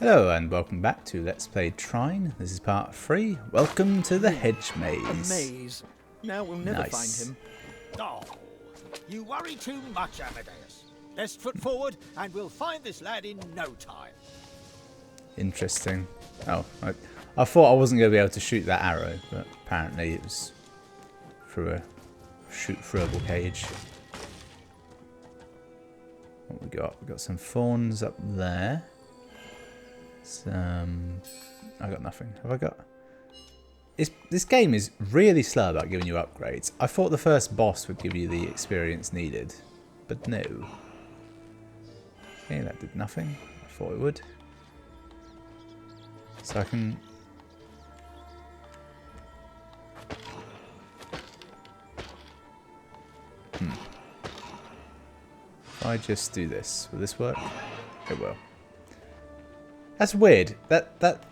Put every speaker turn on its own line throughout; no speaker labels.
Hello and welcome back to Let's Play Trine. This is part 3. Welcome to the Hedge Maze.
A maze. Now we'll never
Nice.
find him.
Oh, you worry too much, Amadeus. Best foot forward, and we'll find this lad in no time.
Interesting. Oh, I thought I wasn't going to be able to shoot that arrow, but apparently it was through a shoot-throwable cage. What we got? We got some thorns up there. I got nothing. Have I got? This game is really slow about giving you upgrades. I thought the first boss would give you the experience needed, but no. Okay, that did nothing. I thought it would. So I can... If I just do this, will this work? It will. That's weird. That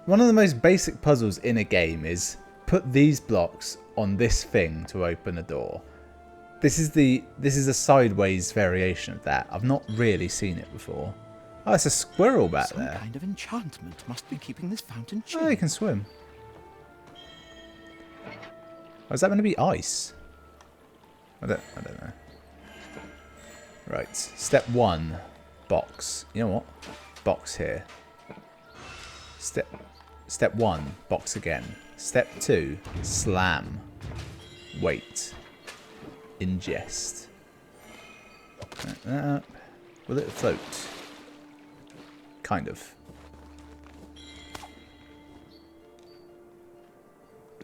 one of the most basic puzzles in a game is put these blocks on this thing to open a door. This is a sideways variation of that. I've not really seen it before. Oh, it's a squirrel back
Some
there.
kind of enchantment must be keeping this fountain
Oh,
chilly.
he can swim. Oh, is that going to be ice? I don't know. Right. Step 1. Box. You know what? Box here. Step 1. Box again. Step 2. Slam. Wait. Ingest. Will it float? Kind of.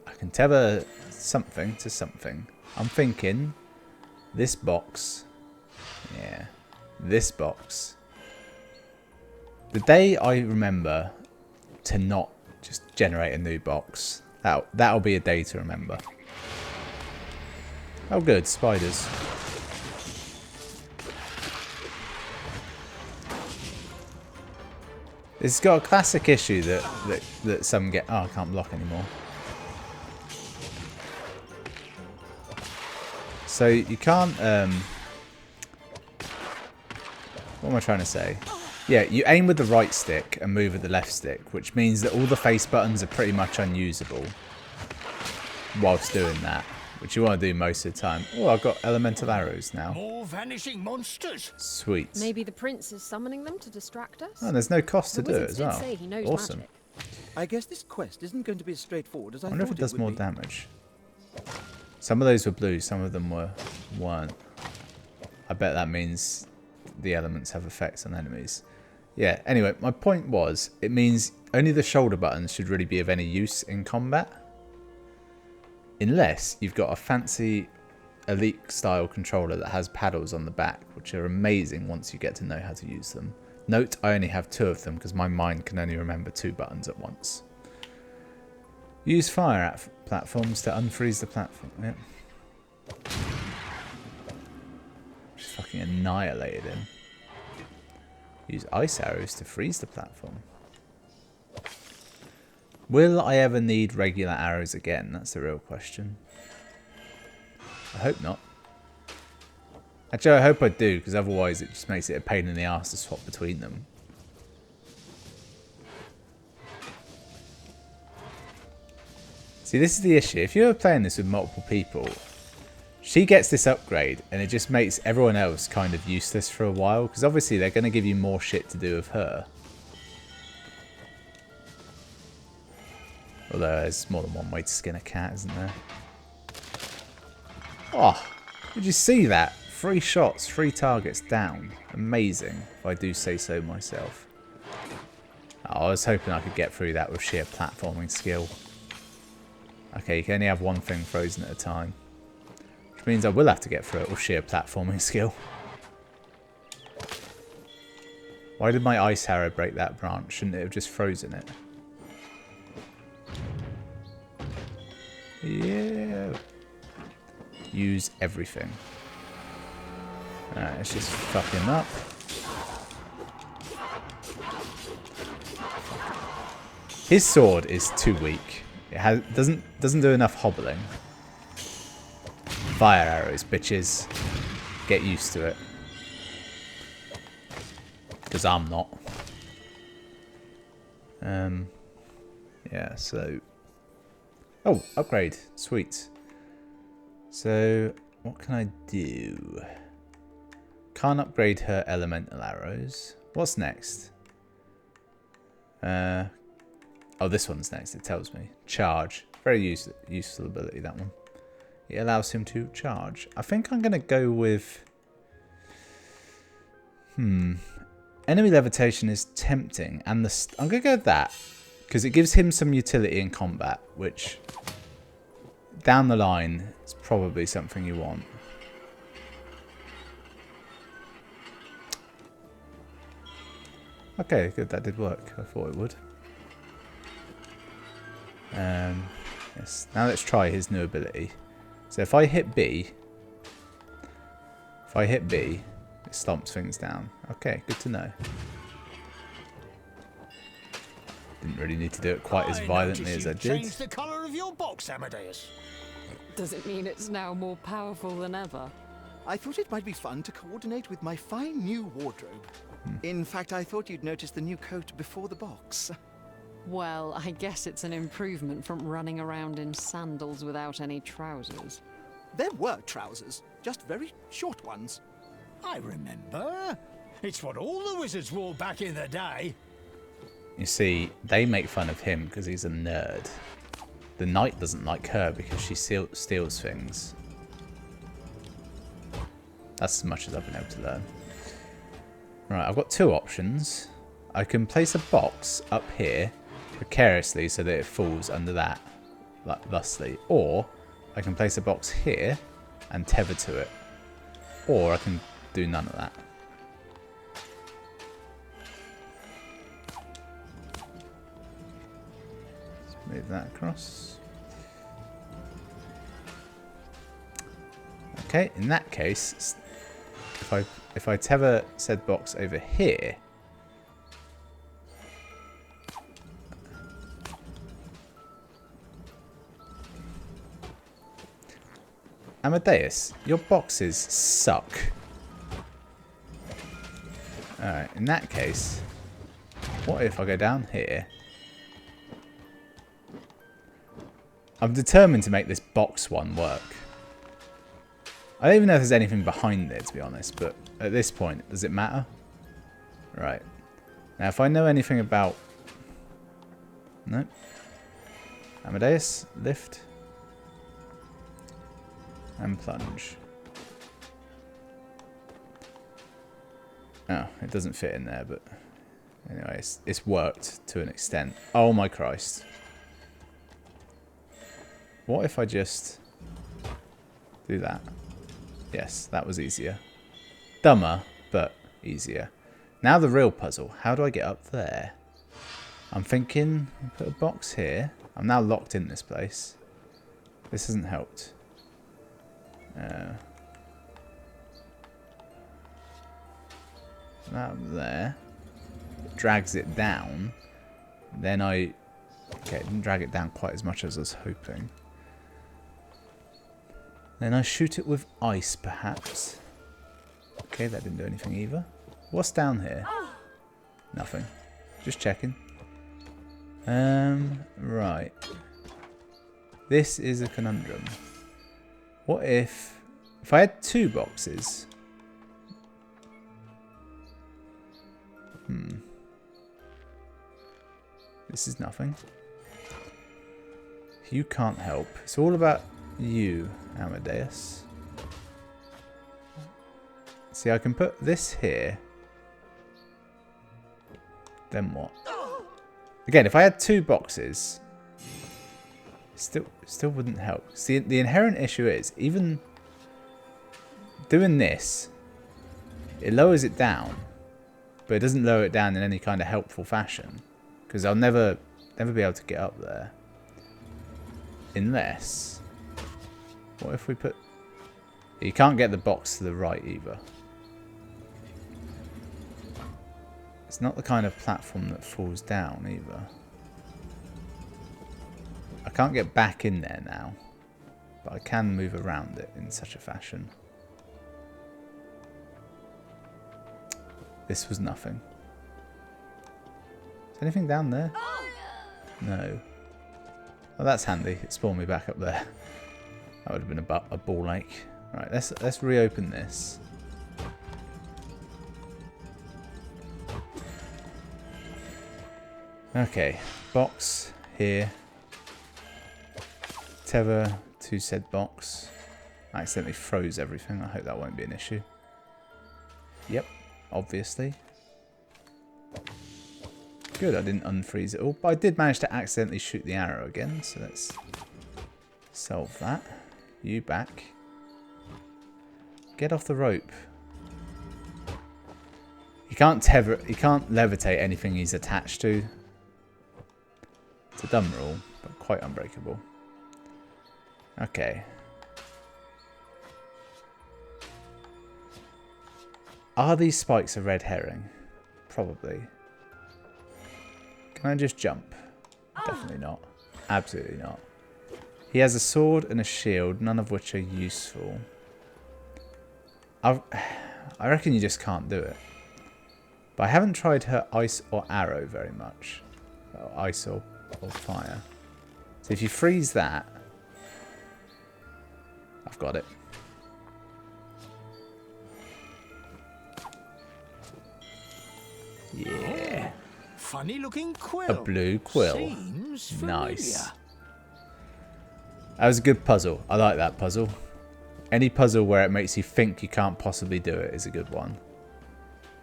I can tether something to something. I'm thinking this box. Yeah. This box. The day I remember to not just generate a new box, that'll be a day to remember. Oh good, spiders. It's got a classic issue that some get. Oh, I can't block anymore. So you can't. What am I trying to say? Yeah, you aim with the right stick and move with the left stick, which means that all the face buttons are pretty much unusable whilst doing that, which you want to do most of the time. Oh, I've got elemental arrows now.
More vanishing monsters.
Sweet.
Maybe the prince is summoning them to distract us?
Oh, there's no cost to
The
do it
wizards
as
did
well.
say he knows
Awesome.
magic.
I guess this quest isn't going to be as straightforward as I
I wonder if
thought
it does
would
more
be.
damage. Some of those were blue, some of them weren't. I bet that means the elements have effects on enemies. Yeah, anyway, my point was, it means only the shoulder buttons should really be of any use in combat. Unless you've got a fancy elite style controller that has paddles on the back, which are amazing once you get to know how to use them. Note, I only have 2 of them because my mind can only remember 2 buttons at once. Use fire at platforms to unfreeze the platform. Yep. Just fucking annihilated him. Use ice arrows to freeze the platform. Will I ever need regular arrows again? That's the real question. I hope not. Actually, I hope I do, because otherwise it just makes it a pain in the arse to swap between them. See, this is the issue. If you're playing this with multiple people, she gets this upgrade, and it just makes everyone else kind of useless for a while, because obviously they're going to give you more shit to do with her. Although there's more than one way to skin a cat, isn't there? Oh, did you see that? 3 shots, 3 targets down. Amazing, if I do say so myself. Oh, I was hoping I could get through that with sheer platforming skill. Okay, you can only have one thing frozen at a time. Which means I will have to get through it with sheer platforming skill. Why did my ice arrow break that branch? Shouldn't it have just frozen it? Yeah. Use everything. Alright, let's just fuck him up. His sword is too weak. It doesn't do enough hobbling. Fire arrows, bitches. Get used to it. Because I'm not. Yeah, so... Oh, upgrade. Sweet. So, what can I do? Can't upgrade her elemental arrows. What's next? Oh, this one's next, it tells me. Charge. Very useful ability, that one. It allows him to charge. I think I'm going to go with... Enemy levitation is tempting. And I'm going to go with that. Because it gives him some utility in combat. Which, down the line, is probably something you want. Okay, good. That did work. I thought it would. Yes. Now let's try his new ability. So if I hit B, it stomps things down. Okay, good to know. Didn't really need to do it quite as violently as I did.
Changed the colour of your box, Amadeus.
Does it mean it's now more powerful than ever?
I thought it might be fun to coordinate with my fine new wardrobe. In fact, I thought you'd notice the new coat before the box.
Well, I guess it's an improvement from running around in sandals without any trousers.
There were trousers, just very short ones.
I remember. It's what all the wizards wore back in the day.
You see, they make fun of him because he's a nerd. The knight doesn't like her because she steals things. That's as much as I've been able to learn. Right, I've got two options. I can place a box up here precariously so that it falls under that, like thusly. Or I can place a box here and tether to it. Or I can do none of that. Let's move that across. Okay, in that case, if I tether said box over here, Amadeus, your boxes suck. Alright, in that case, what if I go down here? I'm determined to make this box one work. I don't even know if there's anything behind it, to be honest, but at this point, does it matter? Right. Now, if I know anything about... No. Amadeus, lift. And plunge. Oh, it doesn't fit in there, but... Anyway, it's worked to an extent. Oh my Christ. What if I just... do that? Yes, that was easier. Dumber, but easier. Now the real puzzle. How do I get up there? I'm thinking, put a box here. I'm now locked in this place. This hasn't helped. That there. It drags it down. Then okay, it didn't drag it down quite as much as I was hoping. Then I shoot it with ice, perhaps. Okay, that didn't do anything either. What's down here? Nothing. Just checking. Right. This is a conundrum. What if I had two boxes? This is nothing. You can't help. It's all about you, Amadeus. See, I can put this here. Then what? Again, if I had two boxes, still wouldn't help. See, the inherent issue is, even doing this, it lowers it down, but it doesn't lower it down in any kind of helpful fashion, because I'll never be able to get up there. Unless, what if we put... You can't get the box to the right either. It's not the kind of platform that falls down either. I can't get back in there now, but I can move around it in such a fashion. This was nothing. Is anything down there? No. Oh, that's handy. It spawned me back up there. That would have been a ball ache. Right, let's reopen this. Okay, box here. Tether to said box. I accidentally froze everything. I hope that won't be an issue. Yep, obviously. Good, I didn't unfreeze it all, but I did manage to accidentally shoot the arrow again, so let's solve that. You back. Get off the rope. You can't levitate anything he's attached to. It's a dumb rule, but quite unbreakable. Okay. Are these spikes a red herring? Probably. Can I just jump? Definitely not. Absolutely not. He has a sword and a shield, none of which are useful. I reckon you just can't do it. But I haven't tried her ice or arrow very much. Well, ice or fire. So if you freeze that... I've got it. Yeah.
Funny looking quill.
A blue quill.
Seems familiar.
Nice. That was a good puzzle. I like that puzzle. Any puzzle where it makes you think you can't possibly do it is a good one.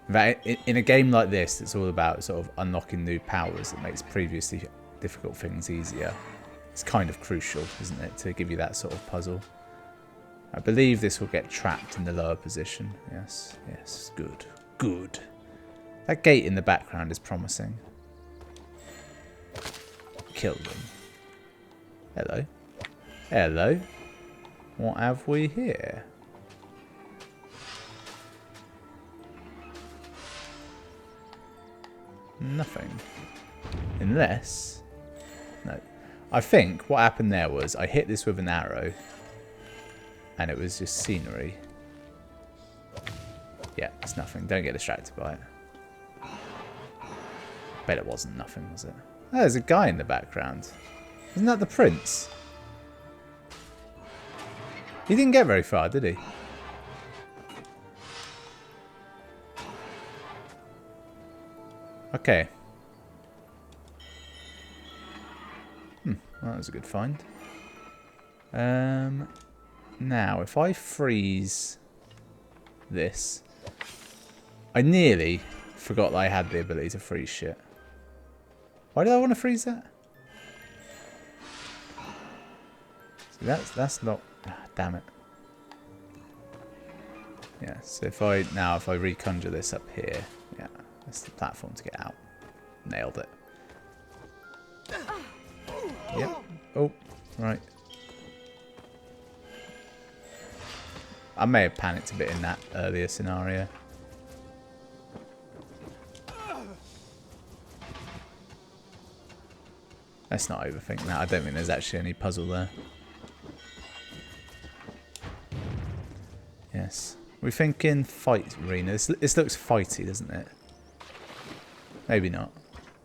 In fact, in a game like this, it's all about sort of unlocking new powers that makes previously difficult things easier. It's kind of crucial, isn't it, to give you that sort of puzzle. I believe this will get trapped in the lower position. Yes, yes, good, good. That gate in the background is promising. Kill them. Hello. Hello. What have we here? Nothing. Unless... No. I think what happened there was I hit this with an arrow. And it was just scenery. Yeah, it's nothing. Don't get distracted by it. Bet it wasn't nothing, was it? Oh, there's a guy in the background. Isn't that the prince? He didn't get very far, did he? Okay. Well, that was a good find. Now, if I freeze this... I nearly forgot that I had the ability to freeze shit. Why did I want to freeze that? See, that's not... damn it. Yeah, so if I reconjure this up here, yeah, that's the platform to get out. Nailed it. Yep. Oh, right. I may have panicked a bit in that earlier scenario. Let's not overthink that. I don't think there's actually any puzzle there. Yes. We're thinking fight arena. This looks fighty, doesn't it? Maybe not.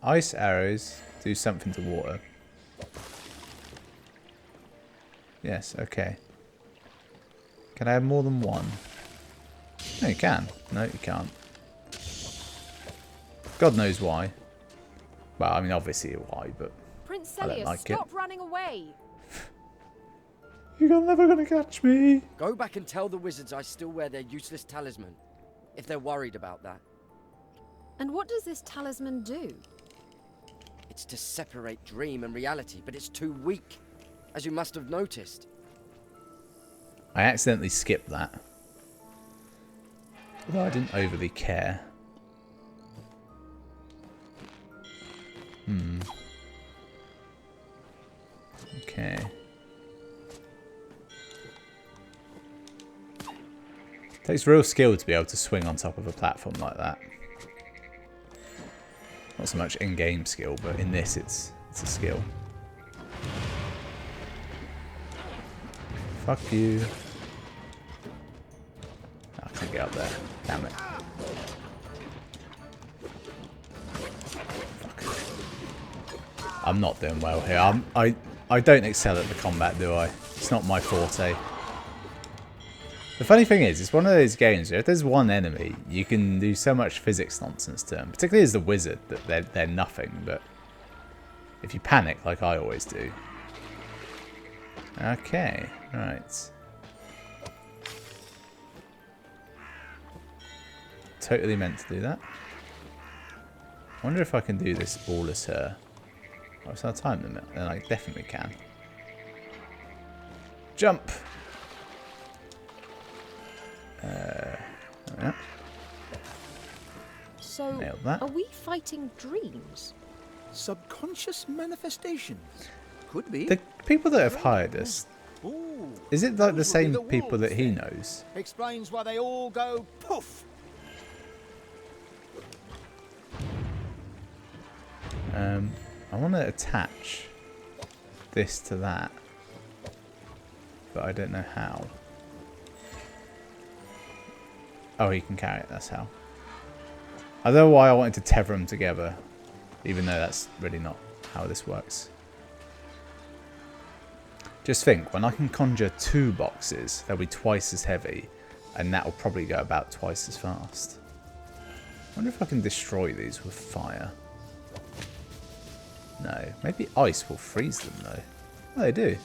Ice arrows do something to water. Yes, okay. Can I have more than one? No, you can. No, you can't. God knows why. Well, I mean, obviously why, but
Prince
I don't
Celius,
like
stop running away.
You're never gonna catch me.
Go back and tell the wizards I still wear their useless talisman, if they're worried about that.
And what does this talisman do?
It's to separate dream and reality, but it's too weak, as you must have noticed.
I accidentally skipped that. Although I didn't overly care. Okay. Takes real skill to be able to swing on top of a platform like that. Not so much in-game skill, but in this it's a skill. Fuck you. I can't get up there. Damn it. Fuck. I'm not doing well here. I don't excel at the combat, do I? It's not my forte. The funny thing is, it's one of those games where if there's one enemy, you can do so much physics nonsense to them. Particularly as the wizard, that they're nothing, but if you panic, like I always do. Okay, right. Totally meant to do that. I wonder if I can do this all as her. Oh, it's our time limit. Then I definitely can. Jump! Yeah.
So,
Nailed that.
are we fighting dreams?
Subconscious manifestations. Could be.
The people that have hired us,
Ooh,
is it like the
those would be
same
the
people that
wolves
he
then.
knows?
Explains why they all go poof.
I want to attach this to that, but I don't know how. Oh, he can carry it, that's how. I don't know why I wanted to tether them together, even though that's really not how this works. Just think, when I can conjure 2 boxes, they'll be twice as heavy, and that'll probably go about twice as fast. I wonder if I can destroy these with fire. No, maybe ice will freeze them though. Oh, they do.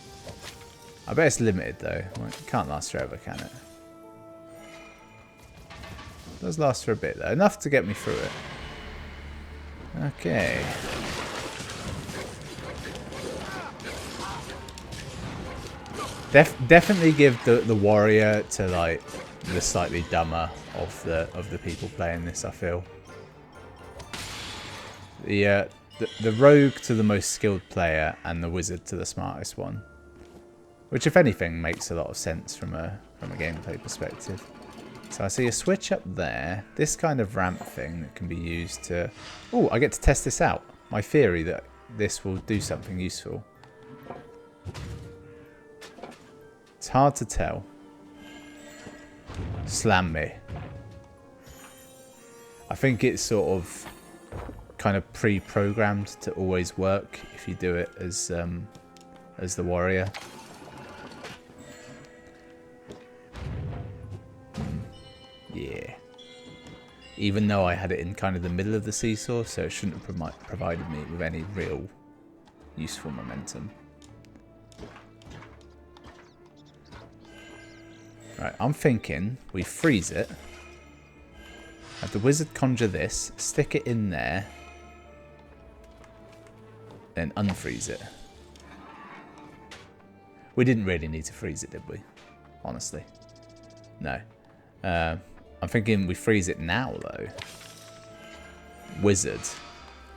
I bet it's limited though. Well, it can't last forever, can it? It does last for a bit though. Enough to get me through it. Okay. Definitely give the warrior to like the slightly dumber of the people playing this, I feel. The rogue to the most skilled player and the wizard to the smartest one, which if anything makes a lot of sense from a gameplay perspective. So I see a switch up there, this kind of ramp thing that can be used to... Oh, I get to test this out. My theory that this will do something useful. It's hard to tell. Slam me. I think it's sort of kind of pre-programmed to always work if you do it as the warrior. Yeah. Even though I had it in kind of the middle of the seesaw, so it shouldn't have provided me with any real useful momentum. Right, I'm thinking we freeze it. Have the wizard conjure this, stick it in there, then unfreeze it. We didn't really need to freeze it, did we? Honestly. No. I'm thinking we freeze it now, though. Wizard.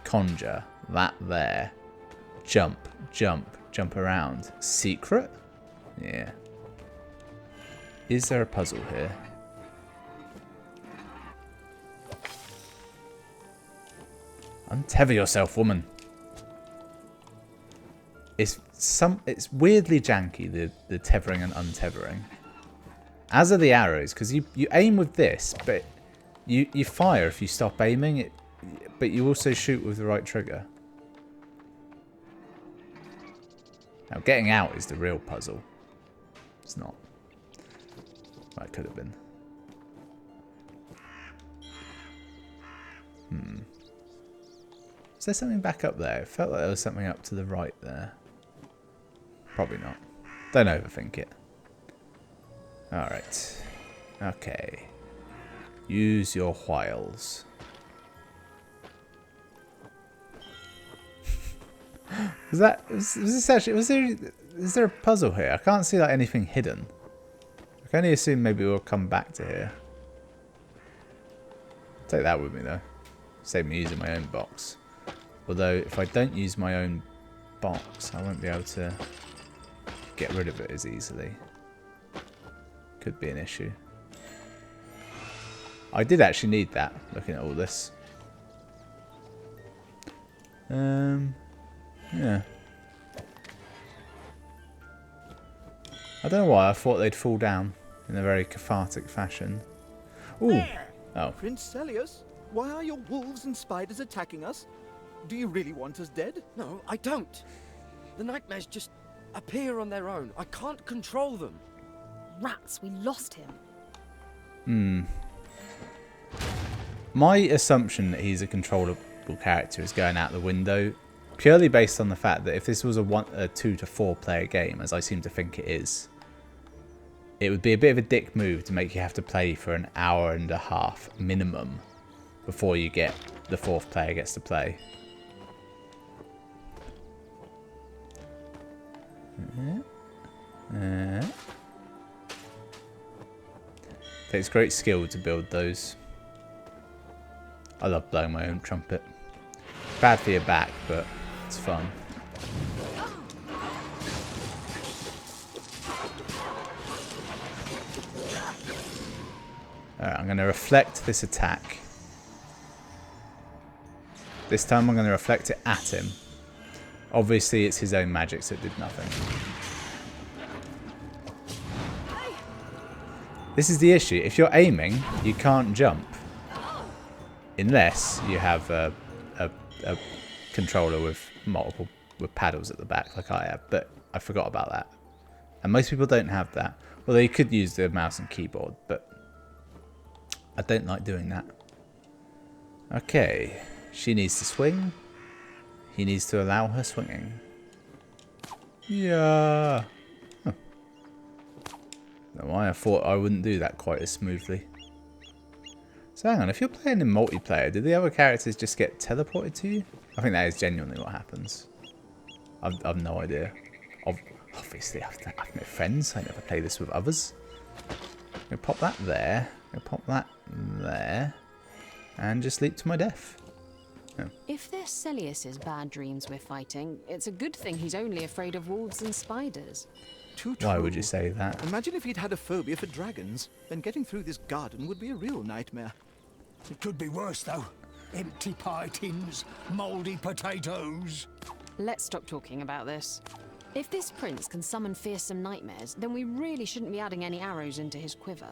Conjure. That there. Jump. Jump. Jump around. Secret? Yeah. Is there a puzzle here? Untether yourself, woman. It's weirdly janky, the tethering and untethering. As are the arrows, because you aim with this, but you fire if you stop aiming, but you also shoot with the right trigger. Now getting out is the real puzzle. It's not. Well, it could have been. Is there something back up there? It felt like there was something up to the right there. Probably not. Don't overthink it. Alright. Okay. Use your whiles. Is there a puzzle here? I can't see like anything hidden. I can only assume maybe we'll come back to here. Take that with me though. Save me using my own box. Although if I don't use my own box, I won't be able to get rid of it as easily. Could be an issue. I did actually need that, looking at all this. Yeah. I don't know why I thought they'd fall down in a very cathartic fashion. Ooh. Oh.
Prince Celius, why are your wolves and spiders attacking us? Do you really want us dead?
No, I don't. The nightmares just appear on their own. I can't control them.
Rats, we lost him.
My assumption that he's a controllable character is going out the window, purely based on the fact that if this was a 2 to 4 player game, as I seem to think it is, it would be a bit of a dick move to make you have to play for an hour and a half minimum before you get the 4th player gets to play. Takes great skill to build those. I love blowing my own trumpet. Bad for your back, but it's fun. Alright, I'm going to reflect this attack. This time I'm going to reflect it at him. Obviously it's his own magic, so it did nothing. This is the issue. If you're aiming, you can't jump. Unless you have a controller with paddles at the back like I have. But I forgot about that. And most people don't have that. Well, they could use the mouse and keyboard, but I don't like doing that. Okay. She needs to swing. He needs to allow her swinging. Yeah. Huh. Don't know why I thought I wouldn't do that quite as smoothly. So hang on, if you're playing in multiplayer, do the other characters just get teleported to you? I think that is genuinely what happens. I've no idea. Obviously, I've no friends. I never play this with others. I'm going to pop that there. I'm going to pop that there. And just leap to my death. Oh.
If they're Celius's bad dreams we're fighting, it's a good thing he's only afraid of wolves and spiders.
Too true.
Why would you say that?
Imagine if he'd had a phobia for dragons. Then getting through this garden would be a real nightmare.
It could be worse, though. Empty pie tins, mouldy potatoes.
Let's stop talking about this. If this prince can summon fearsome nightmares, then we really shouldn't be adding any arrows into his quiver.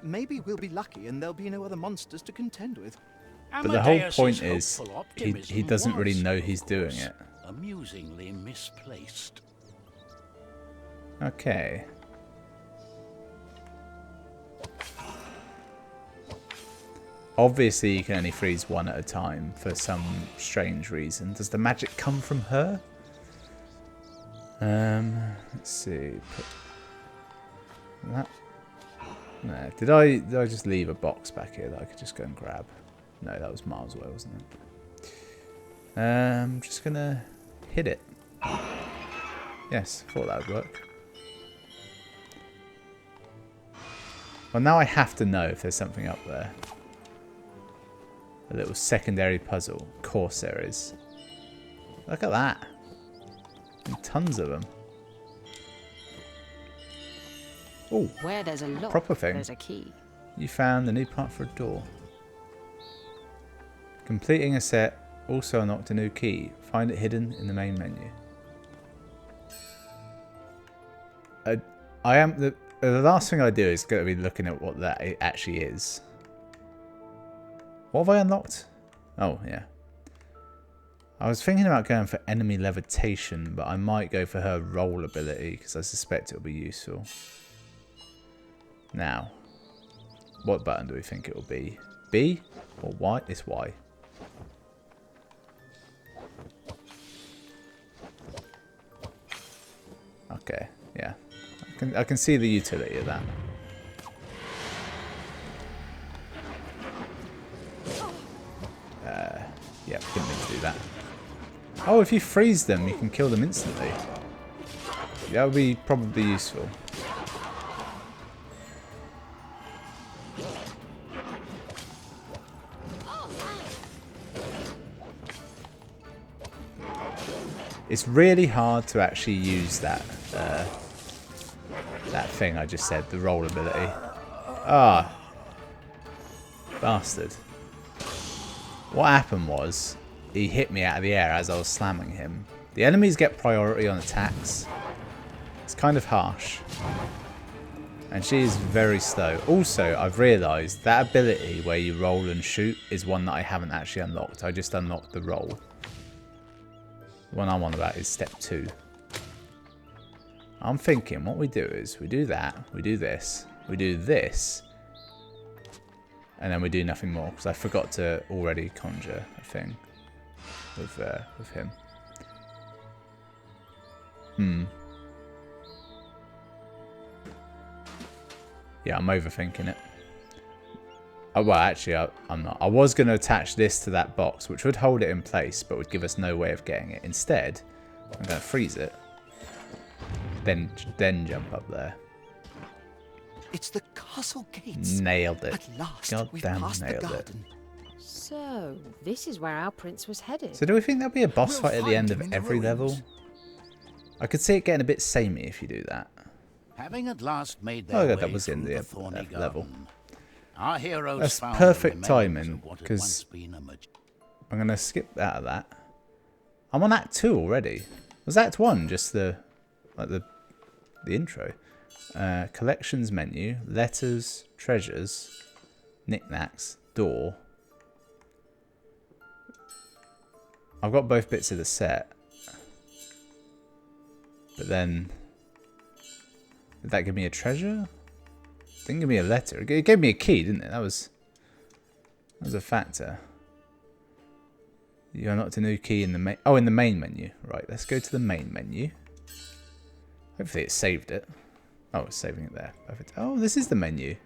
Maybe we'll be lucky and there'll be no other monsters to contend with.
But the whole
Amadeus's
point is,
hopeful
he
optimism
doesn't really
was,
know
of
he's doing
course,
it.
Amusingly misplaced.
Okay. Obviously, you can only freeze one at a time for some strange reason. Does the magic come from her? Let's see. Put that. No. Did I just leave a box back here that I could just go and grab? No, that was miles away, wasn't it? I'm just gonna hit it. Yes, thought that would work. Well, now I have to know if there's something up there. A little secondary puzzle. Of course there is. Look at that. And tons of them. Oh,
Where there's a lock,
proper thing.
there's a key.
You found a new part for a door. Completing a set also unlocked a new key. Find it hidden in the main menu. The last thing I do is going to be looking at what that actually is. What have I unlocked? Oh, yeah. I was thinking about going for enemy levitation, but I might go for her roll ability because I suspect it'll be useful. Now, what button do we think it will be? B or Y? It's Y. Okay, yeah. I can see the utility of that. Yeah, didn't mean to do that. Oh, if you freeze them, you can kill them instantly. That would be probably useful. It's really hard to actually use that that thing I just said, the roll ability. Ah, bastard. What happened was, he hit me out of the air as I was slamming him. The enemies get priority on attacks. It's kind of harsh. And she is very slow. Also, I've realised that ability where you roll and shoot is one that I haven't actually unlocked. I just unlocked the roll. The one I'm on about is step 2. I'm thinking what we do is we do that, we do this, we do this, and then we do nothing more because I forgot to already conjure a thing with him. Yeah, I'm overthinking it. Oh, well, actually, I'm not. I was going to attach this to that box, which would hold it in place, but would give us no way of getting it. Instead, I'm going to freeze it, then jump up there.
It's the castle gates.
Nailed it.
At last, we've
Goddamn
passed the
nailed it.
garden.
So, this is where our prince was headed.
So do we think there'll be a boss
We'll
fight at the
find
end
him
of
in the
every level?
ruins.
I could see it getting a bit samey if you do that.
Having at last made
Oh,
their
God, that
way
was in
through
the
thorny
level.
garden, our heroes
That's
found
perfect
the remains
timing,
of what had
'cause
once been a
I'm going to skip out of that. I'm on Act 2 already. Was Act 1 just the intro? Collections menu, letters, treasures, knickknacks, door. I've got both bits of the set. But then, did that give me a treasure? Didn't give me a letter. It gave me a key, didn't it? That was a factor. You unlocked a new key in the main. Oh, in the main menu. Right, let's go to the main menu. Hopefully it saved it. Oh, it's saving it there. Perfect. Oh, this is the menu.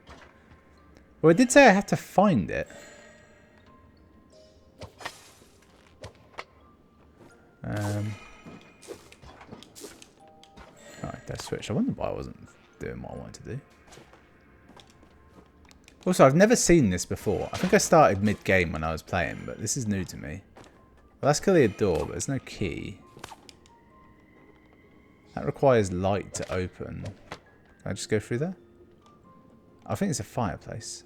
Well, it did say I have to find it. Alright, that switch. I wonder why I wasn't doing what I wanted to do. Also, I've never seen this before. I think I started mid-game when I was playing, but this is new to me. Well, that's clearly a door, but there's no key. That requires light to open. Can I just go through there? I think it's a fireplace.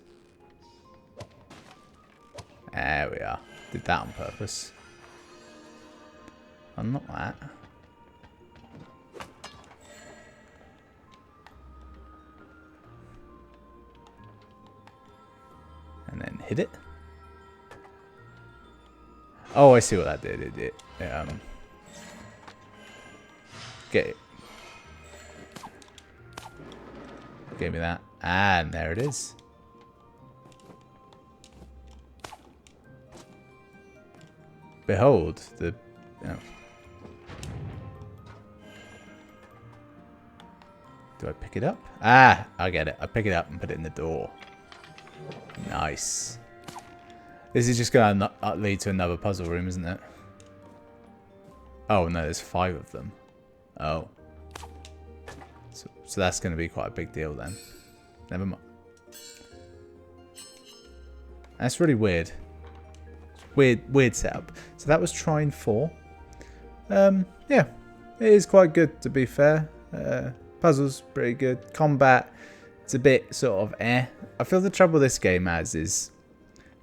There we are. Did that on purpose. Unlock that. And then hit it. Oh, I see what that did. It get it. Gave me that. And there it is. Behold the. Oh. Do I pick it up? Ah, I get it. I pick it up and put it in the door. Nice. This is just going to lead to another puzzle room, isn't it? Oh, no, there's 5 of them. Oh. So that's going to be quite a big deal then. Never mind. That's really weird. Weird setup. So that was Trine 4. Yeah, it is quite good to be fair. Puzzles, pretty good. Combat, it's a bit sort of eh. I feel the trouble this game has is,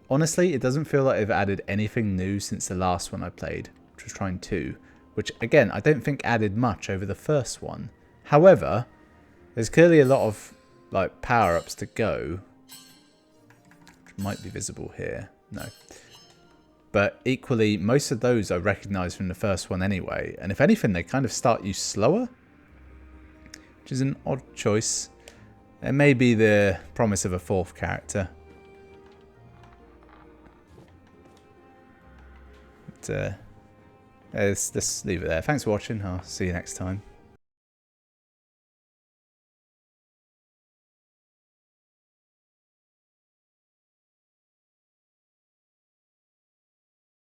honestly, it doesn't feel like they've added anything new since the last one I played, which was Trine 2. Which, again, I don't think added much over the first one. However, there's clearly a lot of like power-ups to go. Which might be visible here. No. But equally, most of those I recognise from the first one anyway. And if anything, they kind of start you slower. Which is an odd choice. It may be the promise of a 4th character. But, let's leave it there. Thanks for watching. I'll see you next time.